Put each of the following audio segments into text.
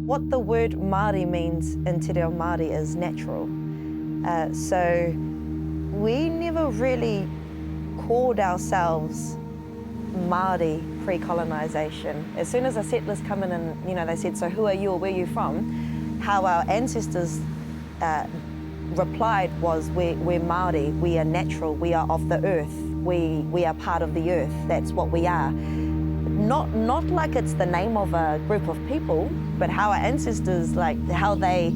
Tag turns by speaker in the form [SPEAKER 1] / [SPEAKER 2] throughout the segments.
[SPEAKER 1] What the word Māori means in Te Reo Māori is natural. So we never really called ourselves Māori pre-colonisation. As soon as the settlers come in and they said, so who are you or where are you from? How our ancestors replied was, we're Māori, we are natural, we are of the earth, we are part of the earth, that's what we are. Not like it's the name of a group of people, but how our ancestors, like how they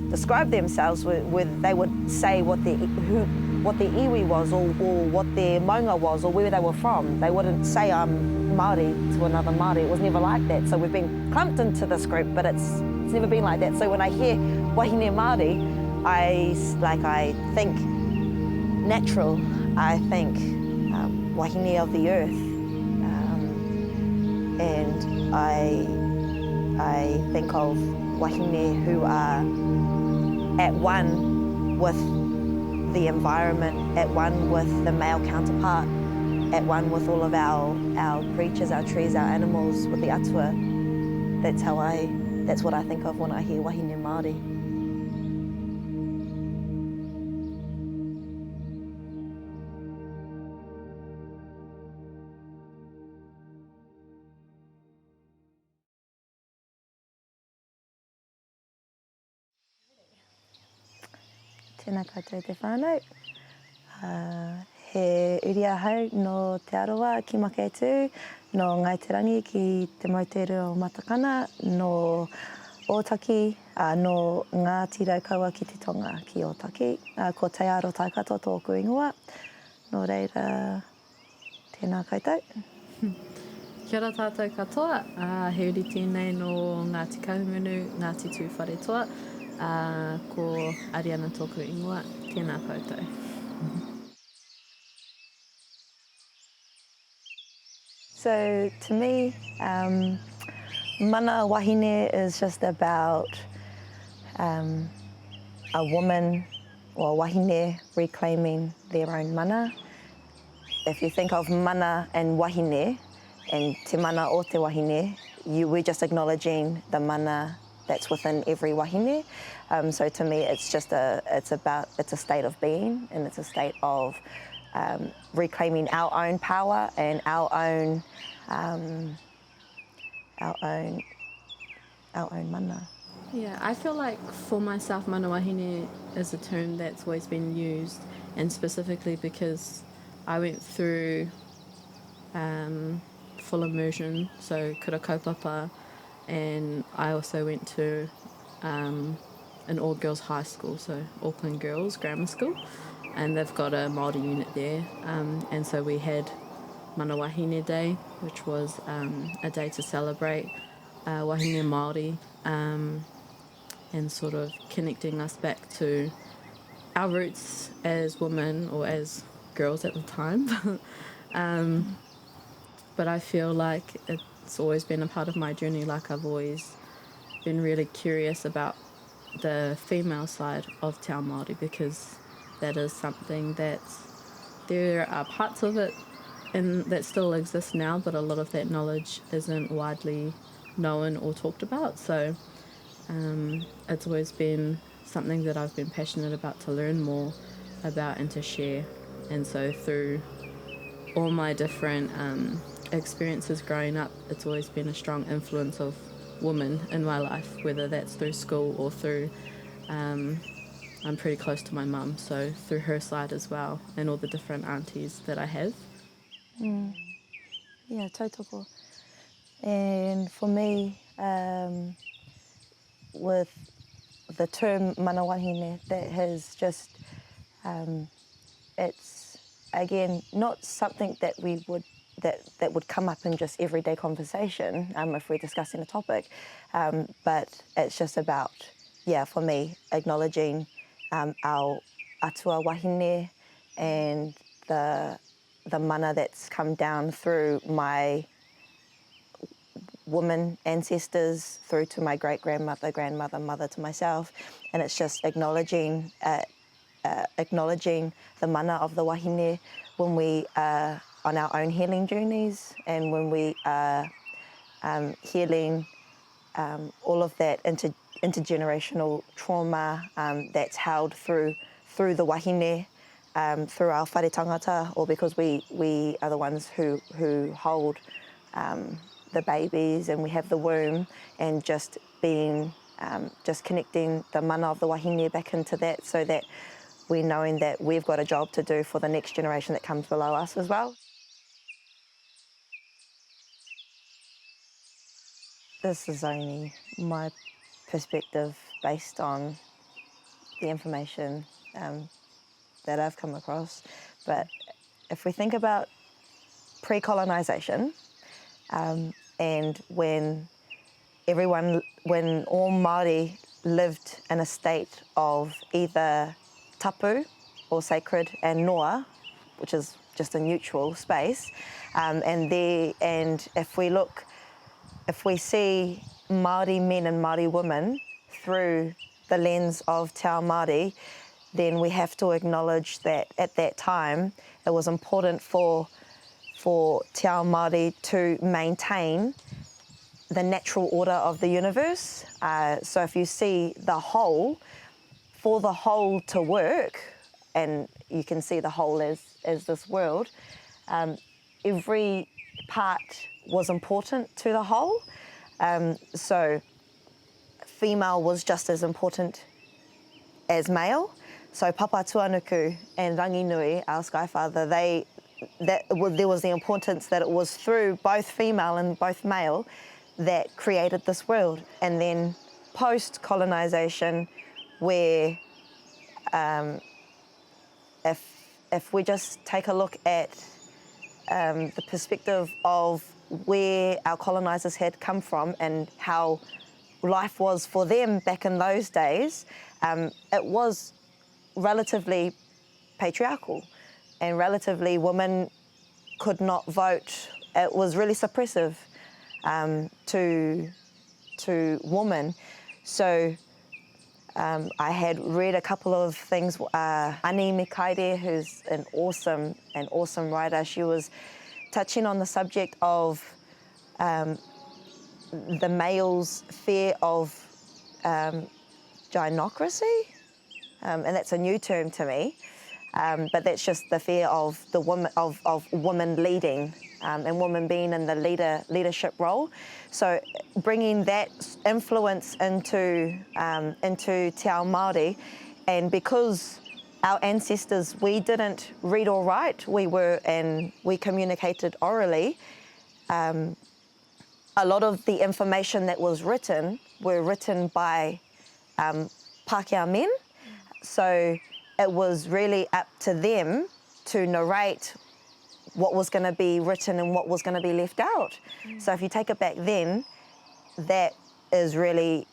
[SPEAKER 1] describe themselves, they would say what their iwi was or what their maunga was or where they were from. They wouldn't say I'm Māori to another Māori. It was never like that. So we've been clumped into this group, but it's never been like that. So when I hear Wāhine Māori, I think natural. I think Wāhine of the earth. And I think of Wāhine who are at one with the environment, at one with the male counterpart, at one with all of our creatures, our trees, our animals, with the atua. That's what I think of when I hear Wāhine Māori. Tēnā koutou te whānau. He uri ahau no te aroa ki Maketū, no Ngaiterangi ki te mautere o Matakana, no Ōtaki, no ngā tirau kaua ki te tonga ki Ōtaki. Ko te aro tai katoa tōku ingoa. Nō reira, tēnā koutou.
[SPEAKER 2] Kia ora tātou katoa. He uri tēnei no Ngāti Kaumunu, Ngāti Tūwharetoa. Ko Ariana tōku ingoa, tēnā koutou.
[SPEAKER 1] So to me, mana wahine is just about a woman or wahine reclaiming their own mana. If you think of mana and wahine and te mana o te wahine, we're just acknowledging the mana that's within every wahine. So to me, it's a state of being, and it's a state of reclaiming our own power and our own mana.
[SPEAKER 2] Yeah, I feel like for myself, mana wahine is a term that's always been used, and specifically because I went through full immersion, so kura kaupapa, and I also went to an all-girls high school, so Auckland Girls Grammar School, and they've got a Māori unit there, and so we had Mana Wāhine Day, which was a day to celebrate Wāhine Māori, and sort of connecting us back to our roots as women, or as girls at the time. But I feel like it's always been a part of my journey. Like, I've always been really curious about the female side of Te Ao Māori, because that is something there are parts of it and that still exists now, but a lot of that knowledge isn't widely known or talked about. So it's always been something that I've been passionate about to learn more about and to share. And so through all my different experiences growing up, it's always been a strong influence of women in my life, whether that's through school or through I'm pretty close to my mum, so through her side as well, and all the different aunties that I have.
[SPEAKER 1] Yeah, tautoko. And for me, with the term mana wahine, that has just, it's again not something that that would come up in just everyday conversation if we're discussing a topic, but it's just about, for me, acknowledging our atua wahine and the mana that's come down through my woman ancestors, through to my great-grandmother, grandmother, mother, to myself, and it's just acknowledging the mana of the wahine when we are on our own healing journeys, and when we are healing all of that intergenerational trauma that's held through the wāhine, through our whare tangata, or because we are the ones who hold the babies and we have the womb, and just being just connecting the mana of the wāhine back into that, so that we're knowing that we've got a job to do for the next generation that comes below us as well. This is only my perspective based on the information that I've come across. But if we think about pre-colonisation, and when all Māori lived in a state of either tapu or sacred, and noa, which is just a neutral space, and if we see Māori men and Māori women through the lens of Te Ao Māori, then we have to acknowledge that at that time it was important for Te Ao Māori to maintain the natural order of the universe. So if you see the whole, for the whole to work, and you can see the whole as this world, every part was important to the whole. So female was just as important as male. So Papa Tuanuku and Ranginui, our Skyfather, there was the importance that it was through both female and both male that created this world. And then post-colonisation, where if we just take a look at the perspective of where our colonisers had come from and how life was for them back in those days, it was relatively patriarchal, and relatively women could not vote. It was really suppressive to women. So I had read a couple of things. Ani Mikaere, who's an awesome writer, she was touching on the subject of the male's fear of gynocracy, and that's a new term to me. But that's just the fear of the woman of women leading, and women being in the leadership role. So bringing that influence into Te Ao Māori, and because our ancestors, we didn't read or write, we communicated orally. A lot of the information that was written were written by Pākehā men, so it was really up to them to narrate what was going to be written and what was going to be left out. So if you take it back then, that is really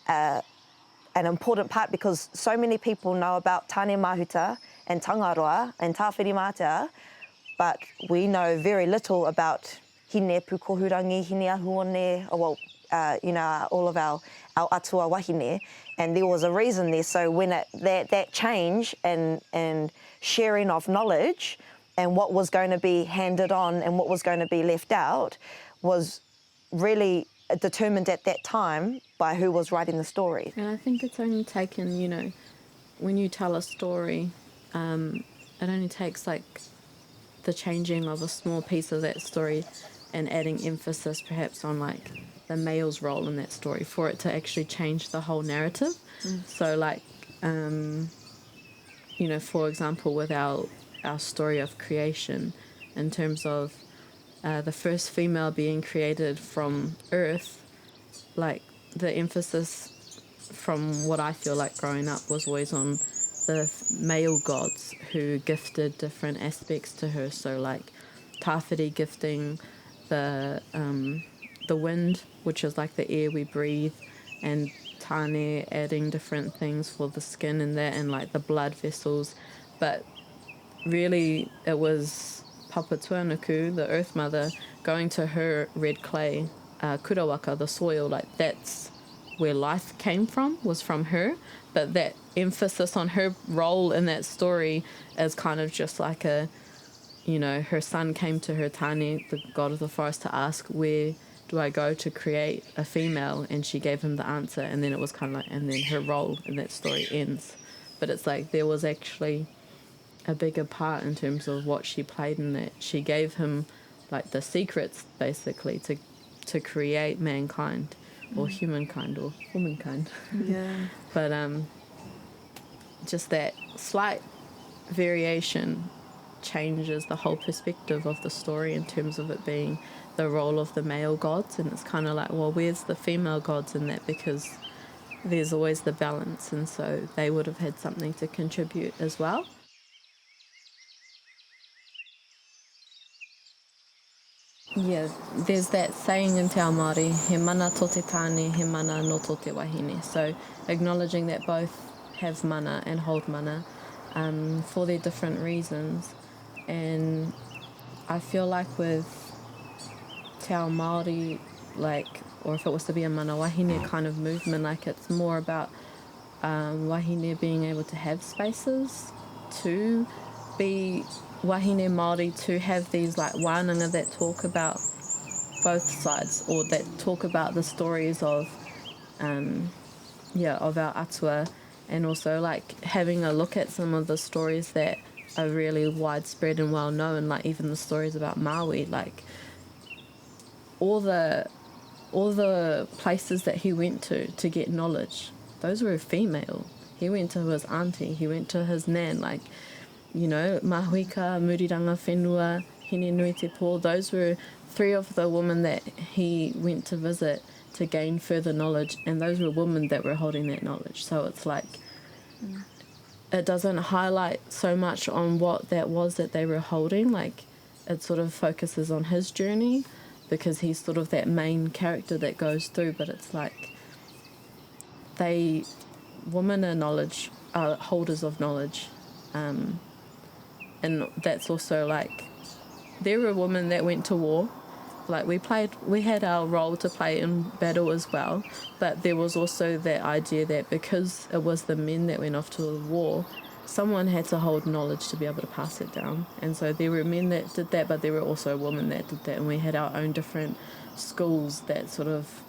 [SPEAKER 1] an important part, because so many people know about Tāne Mahuta and Tangaroa and Tāwhirimātea, but we know very little about Hine Pukohurangi, Hine Ahuone, all of our atua wahine, and there was a reason there. So when that change and sharing of knowledge and what was going to be handed on and what was going to be left out was really determined at that time by who was writing the story.
[SPEAKER 2] And I think it's only taken, when you tell a story, it only takes like the changing of a small piece of that story and adding emphasis perhaps on like the male's role in that story for it to actually change the whole narrative. So like, for example, with our story of creation, in terms of the first female being created from earth, like the emphasis from what I feel like growing up was always on the male gods who gifted different aspects to her. So like Tāwhiri gifting the wind, which is like the air we breathe, and Tāne adding different things for the skin and that, and like the blood vessels. But really it was Papa Tuanuku, the Earth Mother, going to her red clay, kurawaka, the soil, like that's where life came from, was from her. But that emphasis on her role in that story is kind of just like her son came to her, Tāne, the god of the forest, to ask, where do I go to create a female? And she gave him the answer, and then it was kind of like, and then her role in that story ends. But it's like there was actually a bigger part in terms of what she played in that. She gave him like the secrets basically to create mankind or humankind or womankind.
[SPEAKER 3] Yeah.
[SPEAKER 2] But just that slight variation changes the whole perspective of the story in terms of it being the role of the male gods, and it's kind of like, well, where's the female gods in that? Because there's always the balance, and so they would have had something to contribute as well. Yeah, there's that saying in Te Ao Māori, he mana to te tāne, he mana no to te wahine. So acknowledging that both have mana and hold mana for their different reasons. And I feel like with Te Ao Māori, like, or if it was to be a mana wahine kind of movement, like it's more about wahine being able to have spaces to be wahine Māori, to have these like wānanga that talk about both sides, or that talk about the stories of of our atua, and also like having a look at some of the stories that are really widespread and well known, like even the stories about Maui, like all the places that he went to get knowledge, those were female. He went to his auntie, he went to his nan, like, you know, Mahuika, Muriranga, Whenua, Hine Nui Te Pō, those were 3 of the women that he went to visit to gain further knowledge, and those were women that were holding that knowledge. So it's like, it doesn't highlight so much on what that was that they were holding, like it sort of focuses on his journey because he's sort of that main character that goes through, but it's like women are holders of knowledge, and that's also like, there were women that went to war, like we had our role to play in battle as well, but there was also that idea that because it was the men that went off to the war, someone had to hold knowledge to be able to pass it down. And so there were men that did that, but there were also women that did that, and we had our own different schools that sort of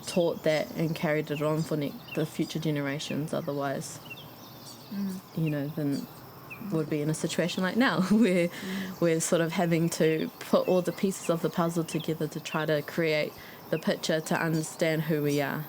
[SPEAKER 2] taught that and carried it on for the future generations. Otherwise, you know, then would be in a situation like now where we're sort of having to put all the pieces of the puzzle together to try to create the picture to understand who we are.